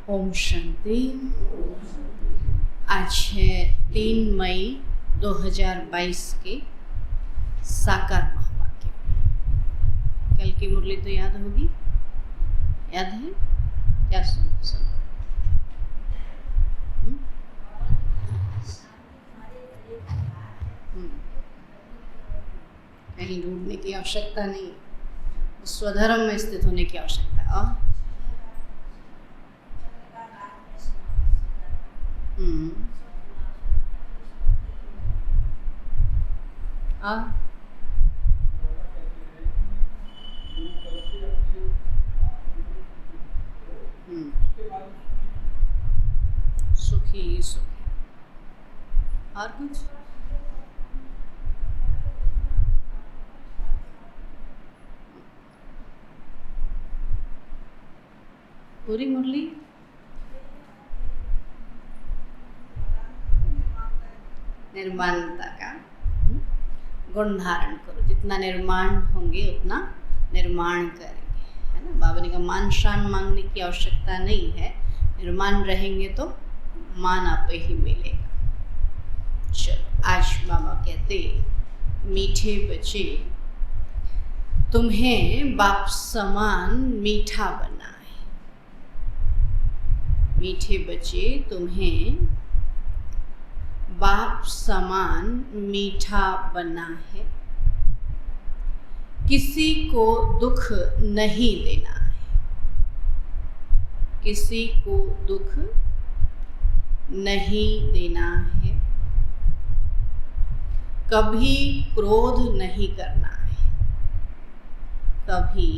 ओम शांति। आज है 3 मई 2022 के साकार महावाक्य। कल की मुरली तो याद होगी, याद है क्या? सुनो कहीं ढूंढने की आवश्यकता नहीं, स्वधर्म में स्थित होने की आवश्यकता है। सुखी सुखी। और कुछ? पूरी मुरली निर्माणता का गुण धारण करो। जितना निर्माण होंगे उतना निर्माण करेंगे, है ना। बाबा ने कहा मान शान मांगने की आवश्यकता नहीं है, निर्माण रहेंगे तो मान आप ही मिलेगा। चलो, आज बाबा कहते मीठे बच्चे तुम्हें बाप समान मीठा बना है। मीठे बच्चे तुम्हें बाप समान मीठा बना है। किसी को दुख नहीं देना है, किसी को दुख नहीं देना है। कभी क्रोध नहीं करना है, कभी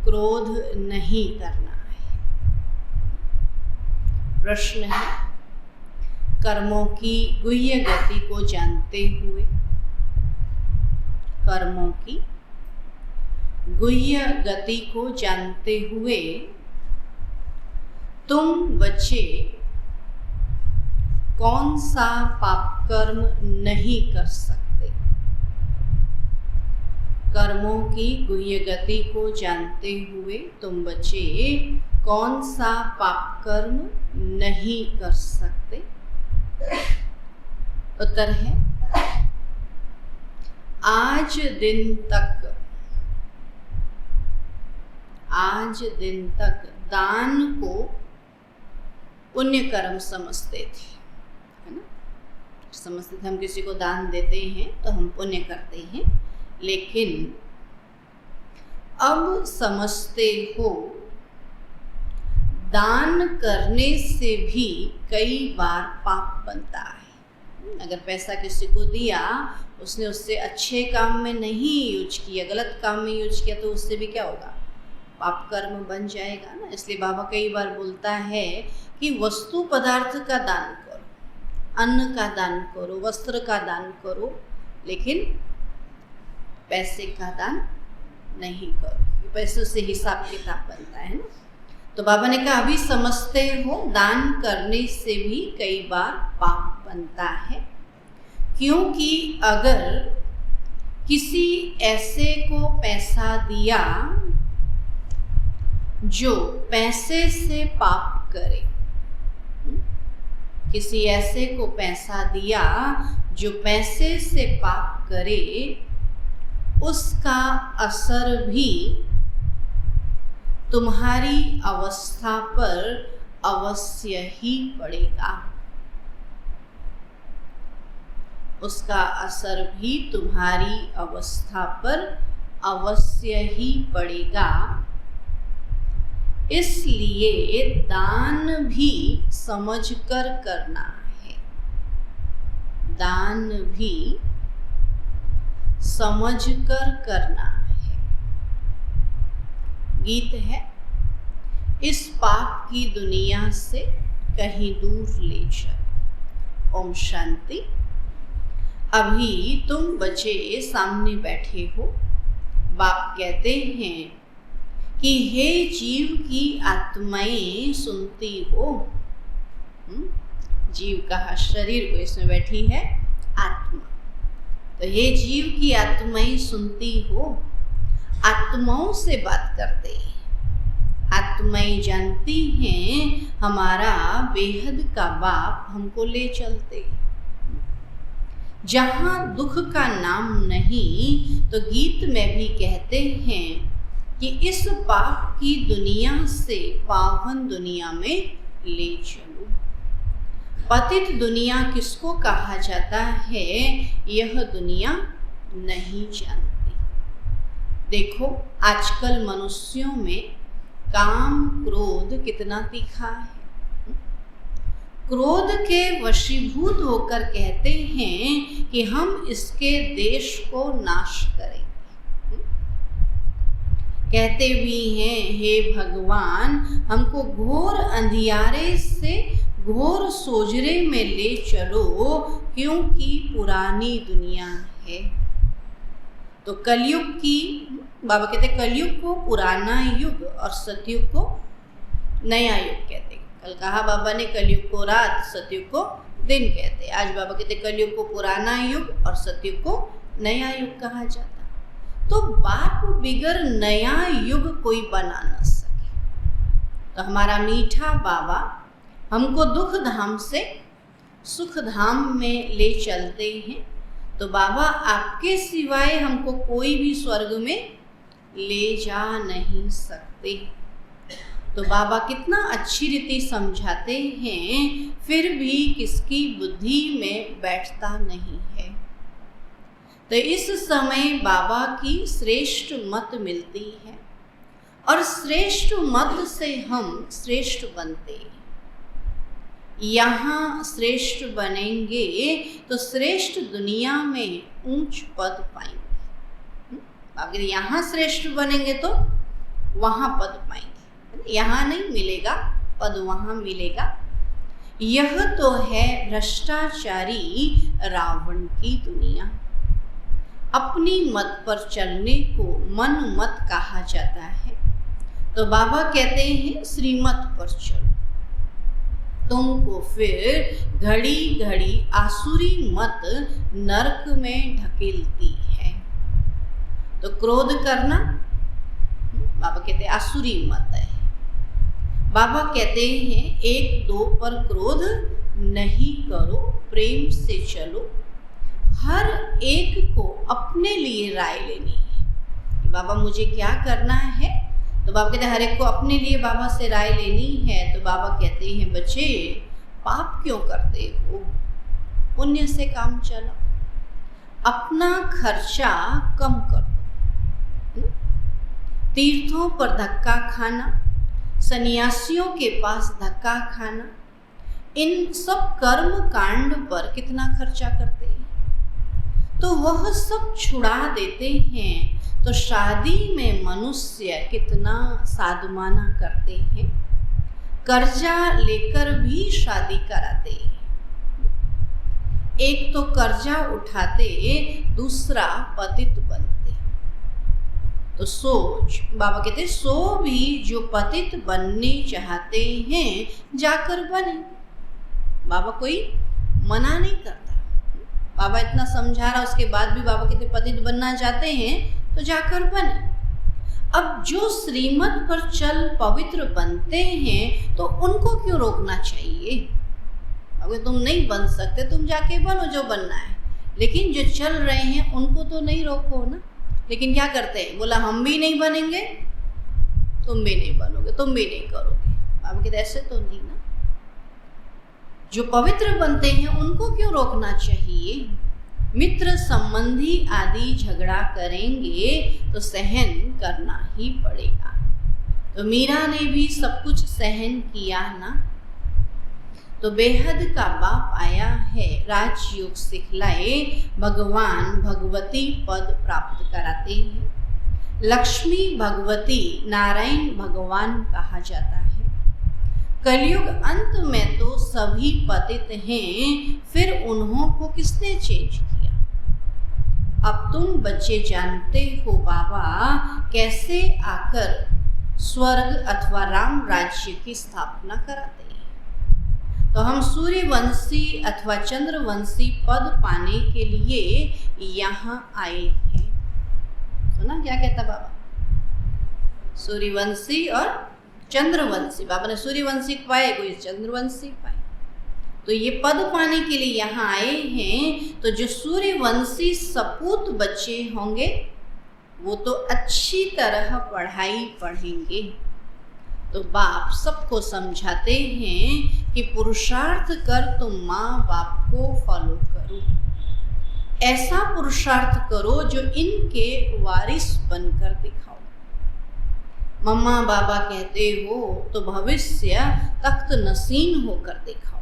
क्रोध नहीं करना है। प्रश्न है, कर्मों की गुह्य गति को जानते हुए, कर्मों की गुह्य गति को जानते हुए तुम बच्चे कौन सा पाप कर्म नहीं कर सकते? कर्मों की गुह्य गति को जानते हुए तुम बच्चे कौन सा पाप कर्म नहीं कर सकते? उत्तर है, आज दिन तक दान को पुण्य कर्म समझते थे, है ना। समझते थे हम किसी को दान देते हैं तो हम पुण्य करते हैं, लेकिन अब समझते हो दान करने से भी कई बार पाप बनता है। अगर पैसा किसी को दिया, उसने उससे अच्छे काम में नहीं यूज किया, गलत काम में यूज किया, तो उससे भी क्या होगा? पाप कर्म बन जाएगा ना। इसलिए बाबा कई बार बोलता है कि वस्तु पदार्थ का दान करो, अन्न का दान करो, वस्त्र का दान करो, लेकिन पैसे का दान नहीं करो। पैसों से हिसाब किताब बनता है ना। तो बाबा ने कहा अभी समझते हो दान करने से भी कई बार पाप बनता है, क्योंकि अगर किसी ऐसे को पैसा दिया जो पैसे से पाप करे, किसी ऐसे को पैसा दिया जो पैसे से पाप करे, उसका असर भी तुम्हारी अवस्था पर अवश्य ही पड़ेगा। उसका असर भी तुम्हारी अवस्था पर अवश्य ही पड़ेगा। इसलिए दान भी समझकर करना है, दान भी समझकर करना है। गीत है, इस पाप की दुनिया से कहीं दूर ले जाए। ओम शांति। अभी तुम बच्चे सामने बैठे हो, बाप कहते हैं कि हे जीव की आत्माएं सुनती हो। जीव कहा शरीर को, इसमें बैठी है आत्मा। तो हे जीव की आत्माएं सुनती हो, आत्माओं से बात करते हैं। आत्माएं जानती हैं हमारा बेहद का बाप हमको ले चलते। जहाँ दुख का नाम नहीं, तो गीत में भी कहते हैं कि इस पाप की दुनिया से पावन दुनिया में ले चलो। पतित दुनिया किसको कहा जाता है, यह दुनिया नहीं जानती। देखो आजकल मनुष्यों में काम क्रोध कितना तीखा है। क्रोध के वशीभूत होकर कहते हैं कि हम इसके देश को नाश करेंगे। कहते भी हैं, हे भगवान हमको घोर अंधियारे से घोर सोजरे में ले चलो, क्योंकि पुरानी दुनिया है। तो कलयुग की, बाबा कहते कलयुग को पुराना युग और सतयुग को नया युग कहते। कल कहा बाबा ने कलयुग को रात, सतयुग को दिन कहते। आज बाबा कहते कलयुग को पुराना युग और सतयुग को नया युग कहा जाता। तो बाप बिगर नया युग कोई बना न सके। तो हमारा मीठा बाबा हमको दुख धाम से सुख धाम में ले चलते हैं। तो बाबा आपके सिवाय हमको कोई भी स्वर्ग में ले जा नहीं सकते। तो बाबा कितना अच्छी रीति समझाते हैं, फिर भी किसकी बुद्धि में बैठता नहीं है। तो इस समय बाबा की श्रेष्ठ मत मिलती है और श्रेष्ठ मत से हम श्रेष्ठ बनते हैं। यहाँ श्रेष्ठ बनेंगे तो श्रेष्ठ दुनिया में ऊंच पद पाएंगे। अगर यहाँ श्रेष्ठ बनेंगे तो वहाँ पद पाएंगे। यहाँ नहीं मिलेगा पद, वहाँ मिलेगा। यह तो है भ्रष्टाचारी रावण की दुनिया। अपनी मत पर चलने को मन मत कहा जाता है। तो बाबा कहते हैं श्रीमत पर चलो, तुमको फिर घड़ी घड़ी आसुरी मत नरक में ढकेलती है। तो क्रोध करना बाबा कहते हैं आसुरी मत है। बाबा कहते हैं 1-2 पर क्रोध नहीं करो, प्रेम से चलो। हर एक को अपने लिए राय लेनी है कि बाबा मुझे क्या करना है। तो बाबा कहते हैं हर एक को अपने लिए बाबा से राय लेनी है। तो बाबा कहते हैं बच्चे पाप क्यों करते हो, पुण्य से काम चलाओ, अपना खर्चा कम कर दो। तीर्थों पर धक्का खाना, सन्यासियों के पास धक्का खाना, इन सब कर्म कांड पर कितना खर्चा करते हैं। तो वह सब छुड़ा देते हैं। तो शादी में मनुष्य कितना साधुमाना करते हैं, कर्जा लेकर भी शादी कराते हैं। एक तो कर्जा उठाते, दूसरा पतित बनते। तो सोच, बाबा कहते हैं सो भी जो पतित बनने चाहते हैं जाकर बने। बाबा कोई मना नहीं करता। बाबा इतना समझा रहा, उसके बाद भी बाबा कहते पतित बनना चाहते हैं तो जाकर बने। अब जो श्रीमत पर चल पवित्र बनते हैं तो उनको क्यों रोकना चाहिए। अगर तुम नहीं बन सकते तुम जाके बनो जो बनना है, लेकिन जो चल रहे हैं उनको तो नहीं रोको ना। लेकिन क्या करते हैं, बोला हम भी नहीं बनेंगे, तुम भी नहीं बनोगे, तुम भी नहीं करोगे। बाबा कहते ऐसे तो नहीं ना। जो पवित्र बनते हैं उनको क्यों रोकना चाहिए। मित्र संबंधी आदि झगड़ा करेंगे तो सहन करना ही पड़ेगा। तो मीरा ने भी सब कुछ सहन किया ना। तो बेहद का बाप आया है राजयोग सिखलाए, भगवान भगवती पद प्राप्त कराते हैं। लक्ष्मी भगवती नारायण भगवान कहा जाता है। कलयुग अंत में तो सभी पतित हैं, फिर उन्हों को किसने चेंज किया। अब तुम बच्चे जानते हो बाबा कैसे आकर स्वर्ग अथवा राम राज्य की स्थापना कराते हैं। तो हम सूर्यवंशी अथवा चंद्रवंशी पद पाने के लिए यहाँ आए हैं। तो ना क्या कहता बाबा, सूर्यवंशी और चंद्रवंशी, बाबा ने सूर्यवंशी पाए, कोई चंद्रवंशी पाए। तो ये पद पाने के लिए यहाँ आए हैं। तो जो सूर्यवंशी सपूत बच्चे होंगे वो तो अच्छी तरह पढ़ाई पढ़ेंगे। तो बाप सबको समझाते हैं कि पुरुषार्थ कर तुम माँ बाप को फॉलो करो, ऐसा पुरुषार्थ करो जो इनके वारिस बनकर दिखाओ। मम्मा बाबा कहते हो तो भविष्य तख्त नसीन होकर दिखाओ।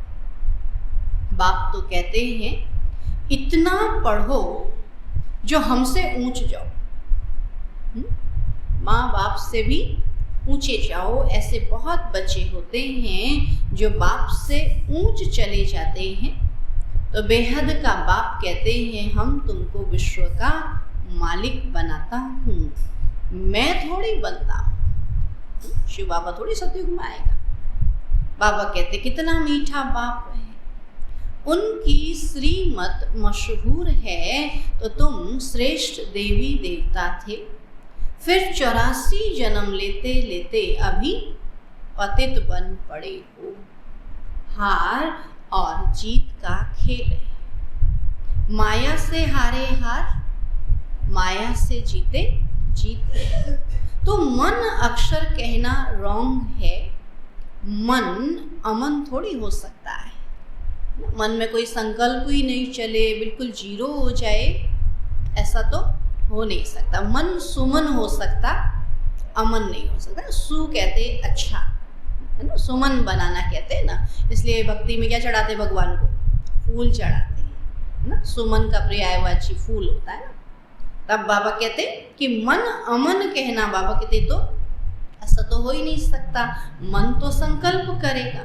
बाप तो कहते हैं इतना पढ़ो जो हमसे ऊंच जाओ, माँ बाप से भी ऊंचे जाओ। ऐसे बहुत बच्चे होते हैं जो बाप से ऊंच चले जाते हैं। तो बेहद का बाप कहते हैं हम तुमको विश्व का मालिक बनाता हूँ, मैं थोड़ी बनता हूँ। शिव बाबा थोड़ी सतयुग में आएगा। बाबा कहते कितना मीठा बाप है, उनकी श्रीमत मशहूर है। तो तुम श्रेष्ठ देवी देवता थे, फिर 84 जन्म लेते लेते अभी पतित बन पड़े हो। हार और जीत का खेल है, माया से हारे हार, माया से जीते जीत। तो मन अक्षर कहना रॉन्ग है। मन अमन थोड़ी हो सकता है, मन में कोई संकल्प ही नहीं चले, बिल्कुल जीरो हो जाए, ऐसा तो हो नहीं सकता। मन सुमन हो सकता, अमन नहीं हो सकता। सु कहते अच्छा है ना, सुमन बनाना कहते हैं ना। इसलिए भक्ति में क्या चढ़ाते भगवान को? फूल चढ़ाते हैं ना, सुमन का पर्यायवाची फूल होता है ना। तब बाबा कहते कि मन अमन कहना, बाबा कहते तो ऐसा तो हो ही नहीं सकता, मन तो संकल्प करेगा।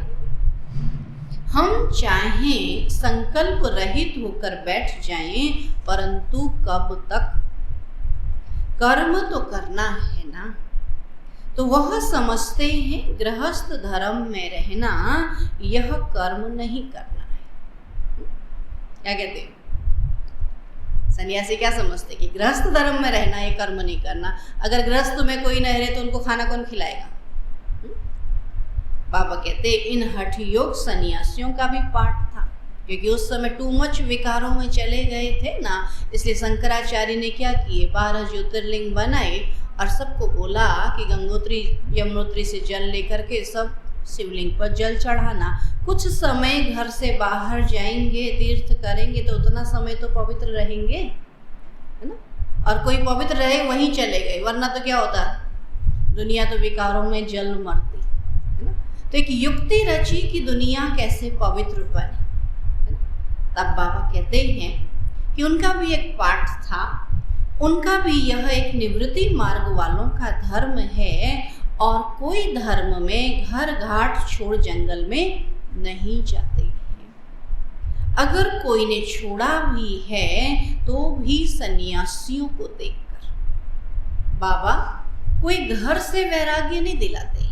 हम चाहें संकल्प रहित होकर बैठ जाएं, परंतु कब तक? कर्म तो करना है ना। तो वह समझते हैं गृहस्थ धर्म में रहना यह कर्म नहीं करना है। क्या कहते हैं सन्यासी? क्या समझते कि गृहस्थ धर्म में रहना ये कर्म नहीं करना? अगर गृहस्थ में कोई नहीं रहे तो उनको खाना कौन खिलाएगा? बाबा कहते इन हठ योग सन्यासियों का भी पाठ था, क्योंकि उस समय टू मच विकारों में चले गए थे ना। इसलिए शंकराचार्य ने क्या किए, 12 ज्योतिर्लिंग बनाए और सबको बोला कि गंगोत्री यमुनोत्री से जल लेकर के सब शिवलिंग पर जल चढ़ाना। कुछ समय घर से बाहर जाएंगे, तीर्थ करेंगे तो उतना समय तो पवित्र रहेंगे, है ना। और कोई पवित्र रहे वहीं चले गए, वरना तो क्या होता, दुनिया तो विकारों में जल मरती, है ना। तो एक युक्ति रची कि दुनिया कैसे पवित्र बने। तब बाबा कहते हैं कि उनका भी एक पाठ था, उनका भी यह एक निवृत्ति मार्ग वालों का धर्म है। और कोई धर्म में घर घाट छोड़ जंगल में नहीं जाते हैं। अगर कोई ने छोड़ा भी है तो भी सन्यासियों को देखकर। बाबा कोई घर से वैराग्य नहीं दिलाते।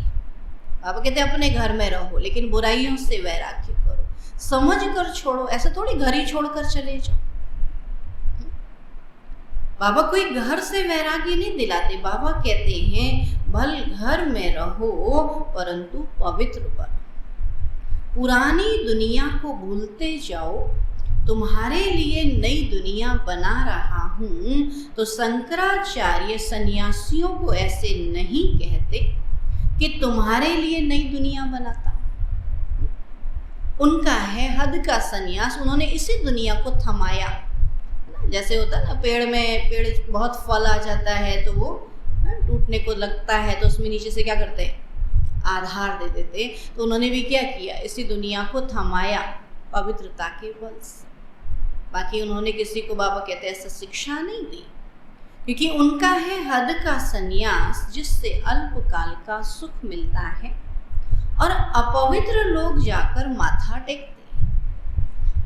बाबा कहते अपने घर में रहो, लेकिन बुराइयों से वैराग्य करो, समझ कर छोड़ो। ऐसे थोड़ी घर ही छोड़कर चले जाओ। बाबा कोई घर से वैराग्य नहीं दिलाते। बाबा कहते हैं भल घर में रहो परंतु पवित्र बनो। पुरानी दुनिया को भूलते जाओ, तुम्हारे लिए नई दुनिया बना रहा हूँ। तो शंकराचार्य सन्यासियों को ऐसे नहीं कहते कि तुम्हारे लिए नई दुनिया बनाता हूँ। उनका है हद का सन्यास, उन्होंने इसी दुनिया को थमाया। जैसे होता है ना, पेड़ बहुत फल आ जाता है तो वो टूटने को लगता है, तो उसमें नीचे से क्या करते हैं, आधार दे देते। तो उन्होंने भी क्या किया, इसी दुनिया को थमाया पवित्रता के बल से। बाकी उन्होंने किसी को, बाबा कहते ऐसा शिक्षा नहीं दी, क्योंकि उनका है हद का सन्यास जिससे अल्पकाल का सुख मिलता है और अपवित्र लोग जाकर माथा टेकते।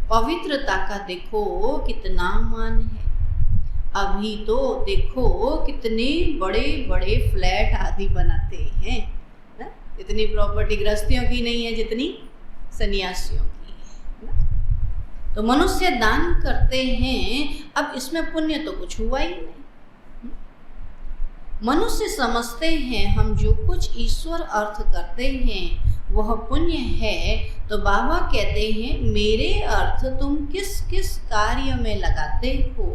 पवित्रता का देखो कितना मान है। अभी तो देखो कितने बड़े बड़े फ्लैट आदि बनाते हैं ना? इतनी प्रॉपर्टी गृहस्थियों की नहीं है जितनी सन्यासियों की है ना? तो मनुष्य दान करते हैं, अब इसमें पुण्य तो कुछ हुआ ही नहीं। मनुष्य समझते हैं हम जो कुछ ईश्वर अर्थ करते हैं वह पुण्य है, तो बाबा कहते हैं मेरे अर्थ तुम किस किस कार्य में लगाते हो।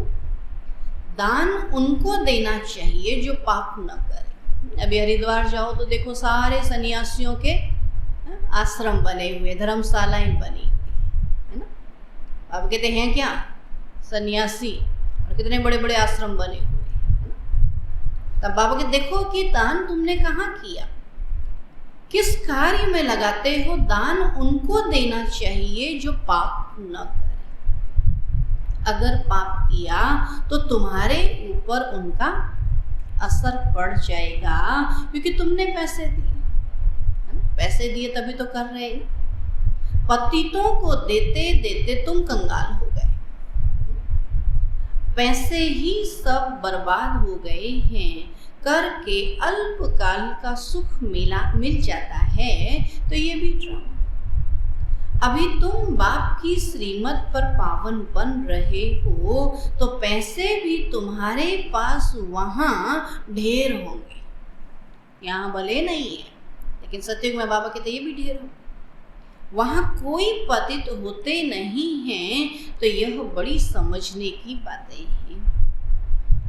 दान उनको देना चाहिए जो पाप न करे। अभी हरिद्वार जाओ तो देखो सारे सन्यासियों के आश्रम बने हुए, धर्मशालाएं बनी हुई है ना। बाबा कहते हैं क्या सन्यासी, और कितने बड़े बड़े आश्रम बने हुए। तब बाबा के देखो कि दान तुमने कहाँ किया, किस कार्य में लगाते हो। दान उनको देना चाहिए जो पाप न करे। अगर पाप किया तो तुम्हारे ऊपर उनका असर पड़ जाएगा, क्योंकि तुमने पैसे दिए है ना। पैसे दिए तभी तो कर रहे हैं। पतितों को देते देते तुम कंगाल हो गए, पैसे ही सब बर्बाद हो गए हैं। करके अल्पकाल का सुख मिल जाता है, तो ये भी ड्रामा। अभी तुम बाप की श्रीमत पर पावन बन रहे हो, तो पैसे भी तुम्हारे पास वहाँ ढेर होंगे। यहाँ भले नहीं है, लेकिन सत्युग में बाबा कहते ये भी ढेर होंगे। वहाँ कोई पतित होते नहीं हैं, तो यह बड़ी समझने की बातें हैं।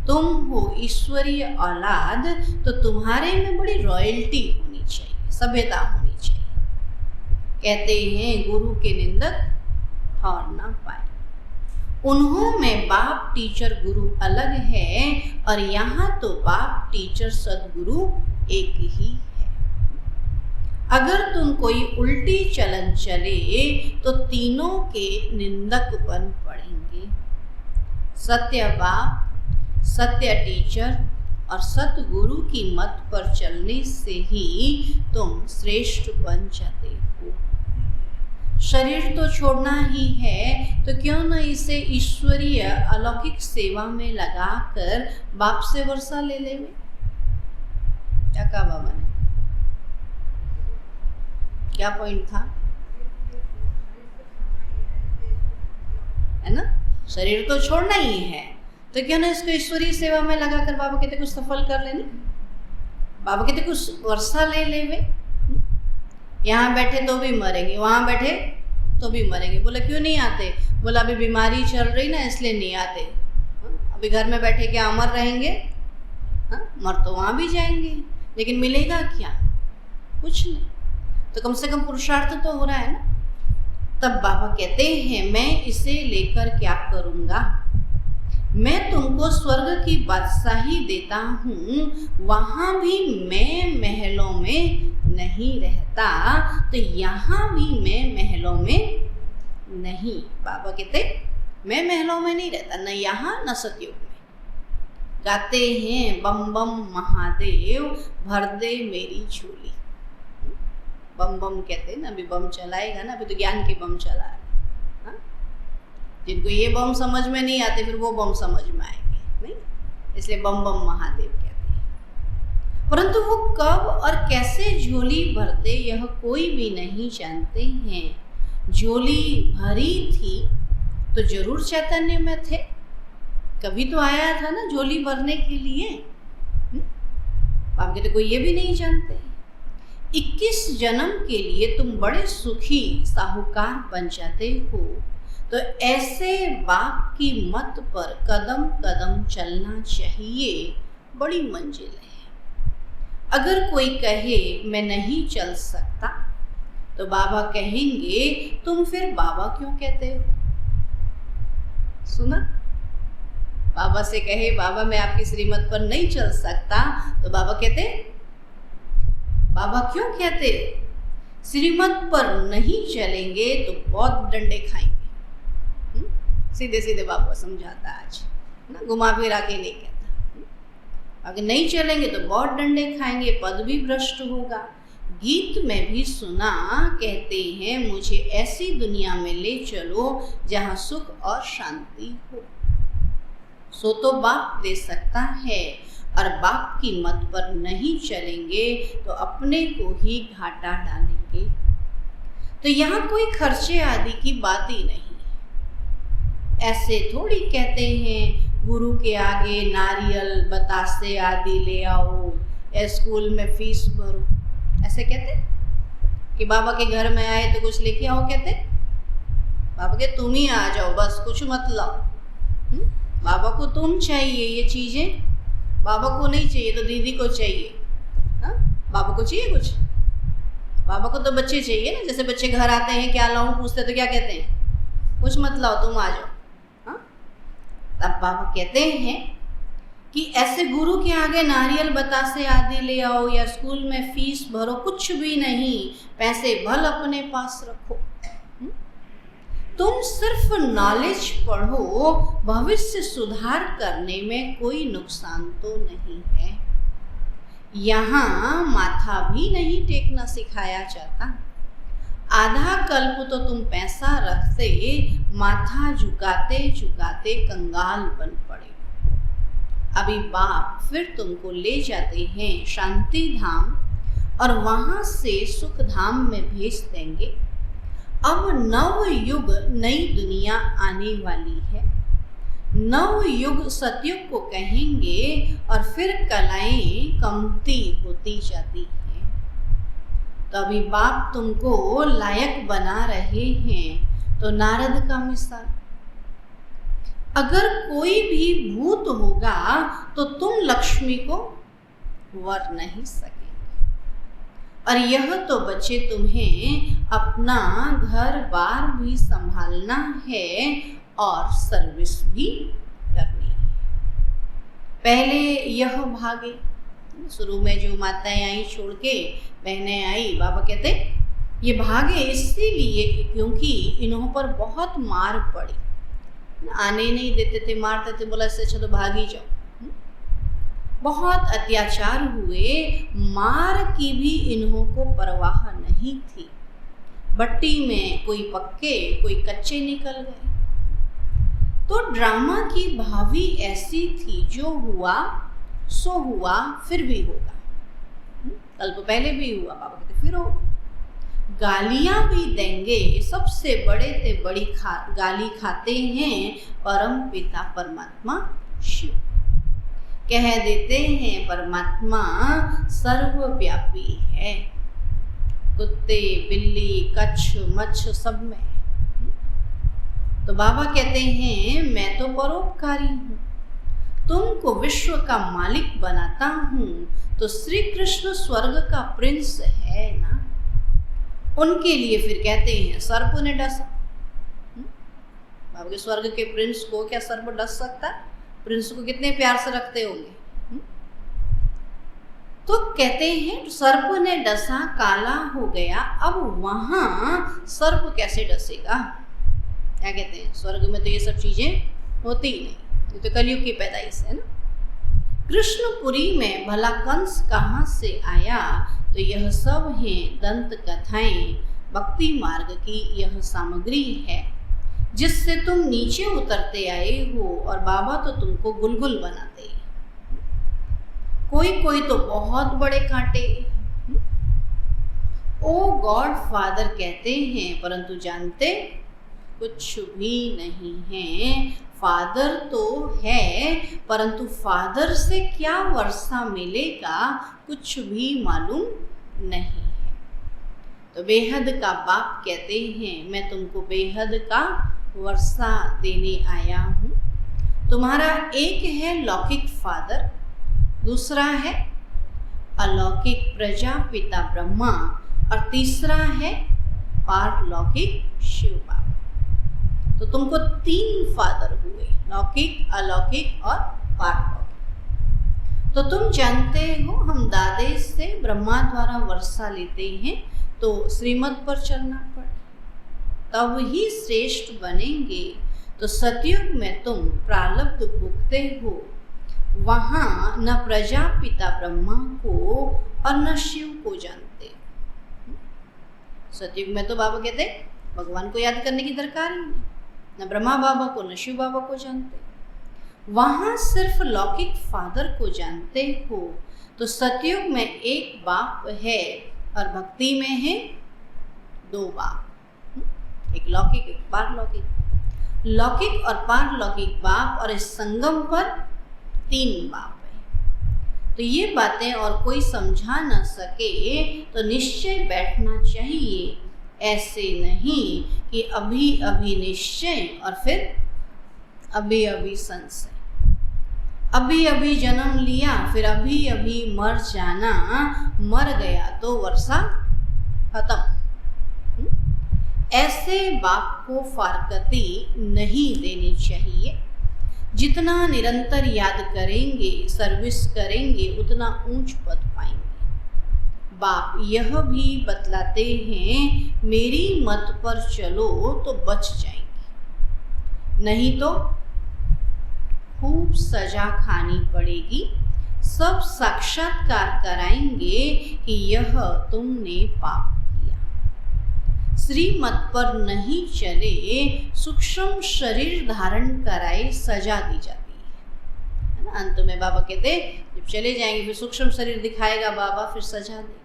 तुम हो ईश्वरीय औलाद, तो तुम्हारे में बड़ी रॉयल्टी होनी चाहिए, सभ्यता होनी चाहिए। कहते हैं गुरु के निंदक ठौर ना पाए। उन्हों में बाप टीचर गुरु अलग है, और यहाँ तो बाप टीचर सदगुरु एक ही है। अगर तुम कोई उल्टी चलन चले तो तीनों के निंदक बन पड़ेंगे। सत्य बाप, सत्य टीचर और सतगुरु की मत पर चलने से ही तुम श्रेष्ठ बन जाते हो। शरीर तो छोड़ना ही है, तो क्यों न इसे ईश्वरीय अलौकिक सेवा में लगाकर बाप से वर्षा ले लेवे। क्या कहा बाबा ने, क्या पॉइंट था, है ना। शरीर तो छोड़ना ही है, तो क्यों ना इसको ईश्वरीय सेवा में लगाकर बाबा कहते कुछ सफल कर लेने। बाबा कहते कुछ वर्षा ले लेवे। यहाँ बैठे तो भी मरेंगे, वहाँ बैठे तो भी मरेंगे। बोले क्यों नहीं आते, बोला अभी बीमारी चल रही ना इसलिए नहीं आते। अभी घर में बैठे क्या अमर रहेंगे, मर तो वहाँ भी जाएंगे, लेकिन मिलेगा क्या, कुछ नहीं। तो कम से कम पुरुषार्थ तो हो रहा है ना। तब बाबा कहते हैं मैं इसे लेकर क्या करूँगा, मैं तुमको स्वर्ग की बादशाही देता हूँ, वहाँ भी मैं महलों में नहीं रहता, तो यहाँ भी मैं महलों में नहीं। बाबा कहते मैं महलों में नहीं रहता, न यहाँ न सतयुग में। गाते हैं बम बम महादेव भर दे मेरी झोली। बम बम कहते हैं ना, अभी बम चलाएगा ना, अभी तो ज्ञान के बम चला रहे। जिनको ये बम समझ में नहीं आते फिर वो बम समझ में आएंगे नहीं, इसलिए बम बम महादेव कहते हैं। परंतु वो कब और कैसे झोली भरते यह कोई भी नहीं जानते हैं। झोली भरी थी तो जरूर चैतन्य में थे, कभी तो आया था ना झोली भरने के लिए। आप कहते कोई ये भी नहीं जानते। 21 जन्म के लिए तुम बड़े सुखी साहूकार बन जाते हो, तो ऐसे बाप की मत पर कदम कदम चलना चाहिए, बड़ी मंजिल है। अगर कोई कहे मैं नहीं चल सकता, तो बाबा कहेंगे तुम फिर बाबा क्यों कहते हो। सुना, बाबा से कहे बाबा मैं आपकी श्रीमत पर नहीं चल सकता, तो बाबा कहते बाबा क्यों कहते, श्रीमत पर नहीं चलेंगे तो बहुत डंडे खाएंगे। सीधे सीधे बाबा समझाता आज ना, घुमा फिरा के नहीं कहता। अगर नहीं चलेंगे तो बहुत डंडे खाएंगे, पद भी भ्रष्ट होगा। गीत में भी सुना, कहते हैं मुझे ऐसी दुनिया में ले चलो जहाँ सुख और शांति हो। सो तो बाप दे सकता है, और बाप की मत पर नहीं चलेंगे तो अपने को ही घाटा डालेंगे। तो यहाँ कोई खर्चे आदि की बात ही नहीं। ऐसे थोड़ी कहते हैं गुरु के आगे नारियल बतासे आदि ले आओ, या स्कूल में फीस भरो, ऐसे कहते कि बाबा के घर में आए तो कुछ लेके आओ, कहते बाबा के तुम ही आ जाओ, बस कुछ मत लाओ। बाबा को तुम चाहिए ये चीजें, बाबा को नहीं चाहिए तो दीदी को चाहिए। बाबा को चाहिए कुछ? बाबा को तो बच्चे चाहिए ना। जैसे बच्चे घर आते हैं क्या लाऊं पूछते तो क्या कहते हैं? कुछ मत लाओ, तुम आ जाओ। तब बाबा कहते हैं कि ऐसे गुरु के आगे नारियल बतासे आदि ले आओ या स्कूल में फीस भरो, कुछ भी नहीं, पैसे भल अपने पास रखो। तुम सिर्फ नॉलेज पढ़ो, भविष्य सुधार करने में कोई नुकसान तो नहीं है। यहाँ माथा भी नहीं टेकना सिखाया जाता। आधा कल्प तो तुम पैसा रखते माथा झुकाते झुकाते कंगाल बन पड़े। अभी बाप फिर तुमको ले जाते हैं शांति धाम और वहां से सुख धाम में भेज देंगे। अब नव युग नई दुनिया आने वाली है। नव युग सतयुग को कहेंगे और फिर कलाएं कमती होती जाती हैं। तो अभी बाप तुमको लायक बना रहे हैं। तो नारद का मिसाल, अगर कोई भी भूत होगा तो तुम लक्ष्मी को वर नहीं सकेंगे। और यह तो बच्चे तुम्हें अपना घर बार भी संभालना है और सर्विस भी करनी है। पहले यह भागे, शुरू में जो माताएं आई छोड़ के बहनें आई, बाबा कहते ये भागे इसीलिए क्योंकि इन्हों पर बहुत मार पड़ी, आने नहीं देते थे, मारते थे, बोला इससे अच्छा तो भाग ही जाओ। बहुत अत्याचार हुए, मार की भी इन्हों को परवाह नहीं थी। भट्टी में कोई पक्के कोई कच्चे निकल गए। तो ड्रामा की भावी ऐसी थी, जो हुआ सो हुआ, फिर भी होगा। कल्प पहले भी हुआ, बाबा कहते फिर होगा। गालियां भी देंगे, सबसे बड़े ते बड़ी गाली खाते हैं परम पिता परमात्मा शिव। कह देते हैं परमात्मा सर्वव्यापी है, कुत्ते बिल्ली कच्छ मच्छ सब में। तो बाबा कहते हैं मैं तो परोपकारी हूँ, तुमको विश्व का मालिक बनाता हूँ। तो श्री कृष्ण स्वर्ग का प्रिंस है ना, उनके लिए फिर कहते हैं सर्प ने डसा। बाबा के स्वर्ग के प्रिंस को क्या सर्प डस सकता? प्रिंस को कितने प्यार से रखते होंगे। तो कहते हैं सर्प ने डसा, काला हो गया, अब वहां सर्प कैसे डसेगा? क्या कहते हैं, स्वर्ग में तो ये सब चीजें होती ही नहीं, ये तो कलयुग की पैदाइश है ना। कृष्णपुरी में भला कंस कहाँ से आया? तो यह सब है दंत कथाएं, भक्ति मार्ग की यह सामग्री है जिससे तुम नीचे उतरते आए हो, और बाबा तो तुमको गुलगुल बनाते हैं। कोई कोई तो बहुत बड़े कांटे। ओ गॉड फादर कहते हैं, परंतु जानते कुछ भी नहीं है। फादर तो है, परंतु फादर से क्या वर्षा मिलेगा कुछ भी मालूम नहीं है। तो बेहद का बाप कहते हैं मैं तुमको बेहद का वर्षा देने आया हूँ। तुम्हारा एक है लौकिक फादर, दूसरा है अलौकिक प्रजापिता ब्रह्मा, और तीसरा है पारलौकिक शिव बाबा। तो तुमको 3 फादर हुए, लौकिक अलौकिक और पारलौकिक। तो तुम जानते हो हम दादे से ब्रह्मा द्वारा वर्षा लेते हैं, तो श्रीमत पर चलना पड़े तब ही श्रेष्ठ बनेंगे। तो सतयुग में तुम प्रारब्ध भोगते हो, वहां न प्रजापिता ब्रह्मा को और न शिव को जानते। सतयुग में तो बाबा कहते भगवान को याद करने की दरकार ही नहीं, न ब्रह्मा बाबा को न शिव बाबा को जानते। वहां सिर्फ लौकिक फादर को जानते हो। तो सतयुग में एक बाप है और भक्ति में है 2 बाप, एक लौकिक एक पारलौकिक। लौकिक और पारलौकिक बाप और इस संगम पर 3 बाप है। तो ये बातें और कोई समझा न सके तो निश्चय बैठना चाहिए, ऐसे नहीं कि अभी अभी निश्चय और फिर अभी अभी संशय, अभी अभी जन्म लिया फिर अभी अभी मर जाना, मर गया तो वर्षा खत्म। ऐसे बाप को फारकती नहीं देनी चाहिए। जितना निरंतर याद करेंगे, सर्विस करेंगे, उतना ऊंच पद पाएंगे। बाप यह भी बतलाते हैं, मेरी मत पर चलो तो बच जाएंगे, नहीं तो खूब सजा खानी पड़ेगी। सब साक्षात्कार कराएंगे कि यह तुमने पाप किया। श्रीमत पर नहीं चले, सूक्ष्म शरीर धारण कराए सजा दी जाती है ना। अंत में बाबा कहते जब चले जाएंगे फिर सूक्ष्म शरीर दिखाएगा बाबा, फिर सजा देगा।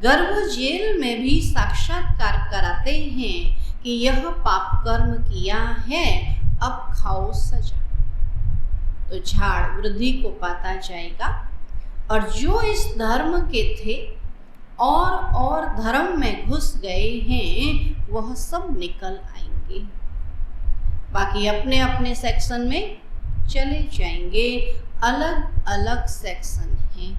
गर्भ जेल में भी साक्षात्कार कराते हैं कि यह पाप कर्म किया है, अब खाओ सजा। तो झाड़ वृद्धि को पाता जाएगा और जो इस धर्म के थे और धर्म में घुस गए हैं वह सब निकल आएंगे। बाकी अपने अपने सेक्शन में चले जाएंगे, अलग अलग सेक्शन हैं।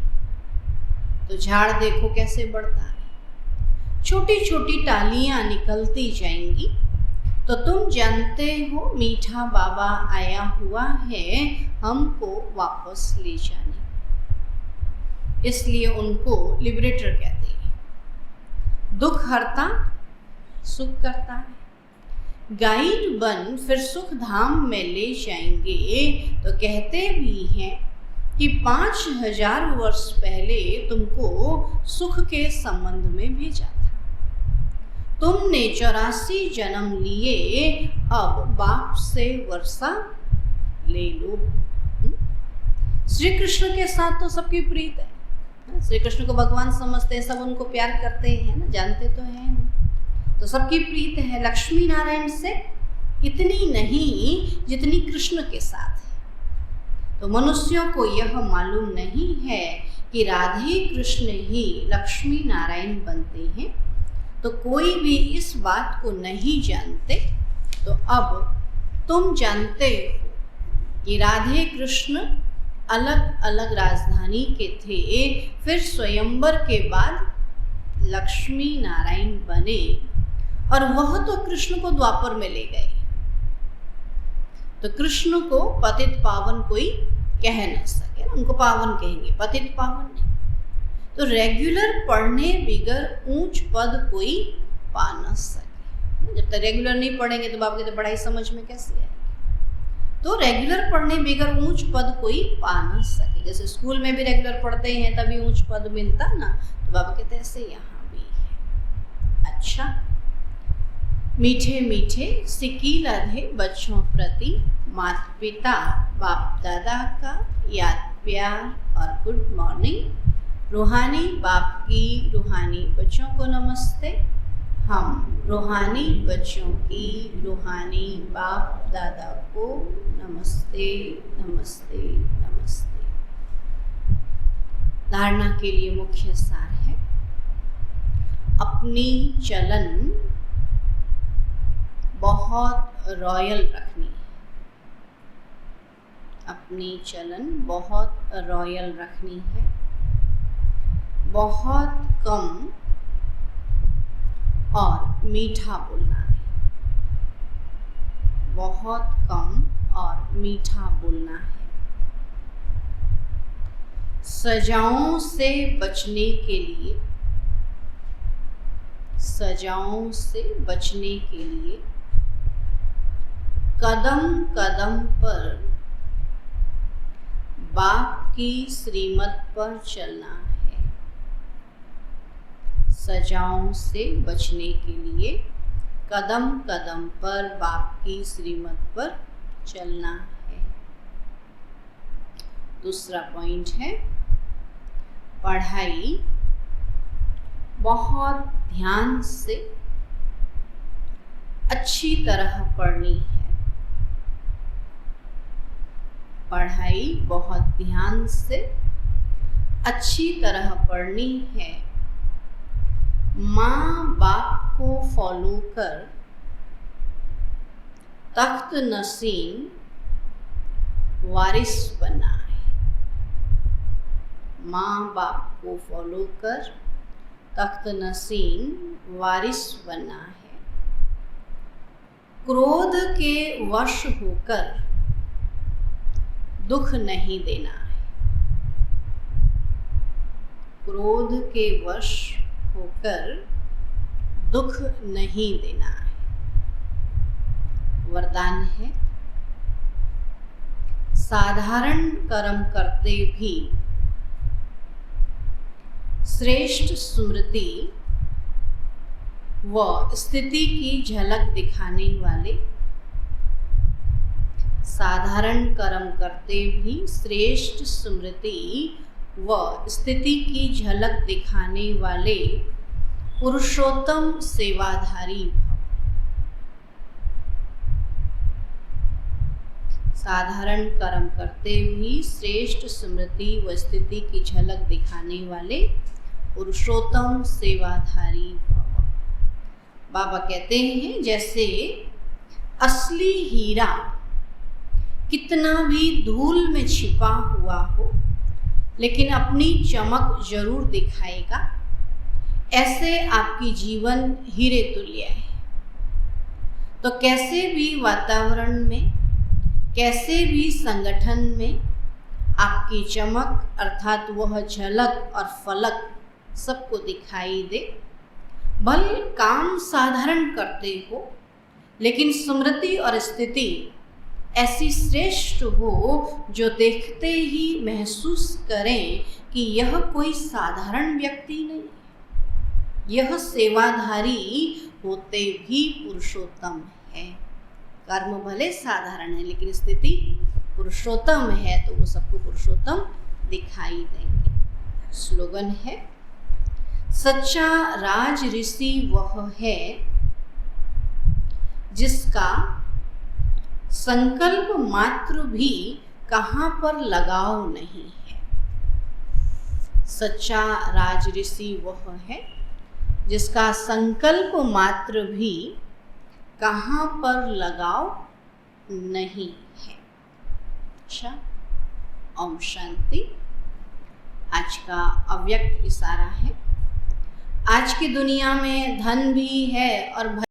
तो झाड़ देखो कैसे बढ़ता है, छोटी छोटी टालियां निकलती जाएंगी। तो तुम जानते हो मीठा बाबा आया हुआ है हमको वापस ले जाने, इसलिए उनको लिबरेटर कहते हैं। दुख हरता सुख करता है। गाइड बन फिर सुख धाम में ले जाएंगे। तो कहते भी हैं कि 5000 वर्ष पहले तुमको सुख के संबंध में भेजा था। तुमने 84 जन्म लिए, अब बाप से वर्षा ले लो। श्री कृष्ण के साथ तो सबकी प्रीत है। श्री कृष्ण को भगवान समझते हैं, सब उनको प्यार करते हैं ना, जानते तो हैं ना। तो सबकी प्रीत है। लक्ष्मी नारायण से इतनी नहीं जितनी कृष्ण के साथ है। तो मनुष्यों को यह मालूम नहीं है कि राधे कृष्ण ही लक्ष्मी नारायण बनते हैं। तो कोई भी इस बात को नहीं जानते। तो अब तुम जानते हो कि राधे कृष्ण अलग अलग राजधानी के थे, फिर स्वयंवर के बाद लक्ष्मी नारायण बने और वह तो कृष्ण को द्वापर में ले गए। तो कृष्ण को पतित पावन कोई कह न सके ना, उनको पावन कहेंगे, पतित पावन नहीं। तो रेगुलर पढ़ने बिगर ऊंच पद कोई पा न सके। जब तक रेगुलर नहीं पढ़ेंगे तो बाबा कहते पढ़ाई समझ में कैसे आएगी। तो रेगुलर पढ़ने बिगर ऊंच पद कोई पा न सके। जैसे स्कूल में भी रेगुलर पढ़ते हैं तभी ऊंच पद मिलता ना, तो बाबा कहते ऐसे यहाँ भी है। अच्छा, मीठे मीठे सिक्की लधे बच्चों प्रति माता पिता बाप दादा का याद प्यार और गुड मॉर्निंग। रूहानी बाप की रूहानी बच्चों को नमस्ते। हम रूहानी बच्चों की रूहानी बाप दादा को नमस्ते नमस्ते नमस्ते। धारणा के लिए मुख्य सार है, अपनी चलन बहुत रॉयल रखनी है। अपनी चलन बहुत रॉयल रखनी है। बहुत कम और मीठा बोलना है। बहुत कम और मीठा बोलना है। सजाओं से बचने के लिए, सजाओं से बचने के लिए कदम कदम पर बाप की श्रीमत पर चलना है। सजाओं से बचने के लिए कदम कदम पर बाप की श्रीमत पर चलना है। दूसरा पॉइंट है, पढ़ाई बहुत ध्यान से अच्छी तरह पढ़नी है। पढ़ाई बहुत ध्यान से अच्छी तरह पढ़नी है। माँ बाप को फॉलो कर तख्त नशीन वारिस बना है। माँ बाप को फॉलो कर तख्त नशीन वारिस बना है। क्रोध के वश होकर दुख नहीं देना है। क्रोध के वश होकर दुख नहीं देना है। वरदान है, साधारण कर्म करते भी श्रेष्ठ स्मृति व स्थिति की झलक दिखाने वाले। साधारण कर्म करते भी श्रेष्ठ स्मृति व स्थिति की झलक दिखाने वाले पुरुषोत्तम सेवाधारी भव। साधारण कर्म करते भी श्रेष्ठ स्मृति व स्थिति की झलक दिखाने वाले पुरुषोत्तम सेवाधारी भव। बाबा कहते हैं, जैसे असली हीरा कितना भी धूल में छिपा हुआ हो लेकिन अपनी चमक जरूर दिखाएगा, ऐसे आपकी जीवन हीरे तुल्य है। तो कैसे भी वातावरण में, कैसे भी संगठन में आपकी चमक अर्थात वह झलक और फलक सबको दिखाई दे। भले काम साधारण करते हो लेकिन स्मृति और स्थिति ऐसी श्रेष्ठ हो जो देखते ही महसूस करें कि यह कोई साधारण व्यक्ति नहीं, यह सेवाधारी होते भी पुरुषोत्तम है। कर्म भले साधारण है लेकिन स्थिति पुरुषोत्तम है, तो वो सबको पुरुषोत्तम दिखाई देंगे। स्लोगन है, सच्चा राज ऋषि वह है जिसका संकल्प मात्र भी कहाँ पर लगाव नहीं है। सच्चा राज ऋषि वह है जिसका संकल्प मात्र भी कहाँ पर लगाव नहीं है। अच्छा, ओम शांति। आज का अव्यक्त इशारा है। आज की दुनिया में धन भी है और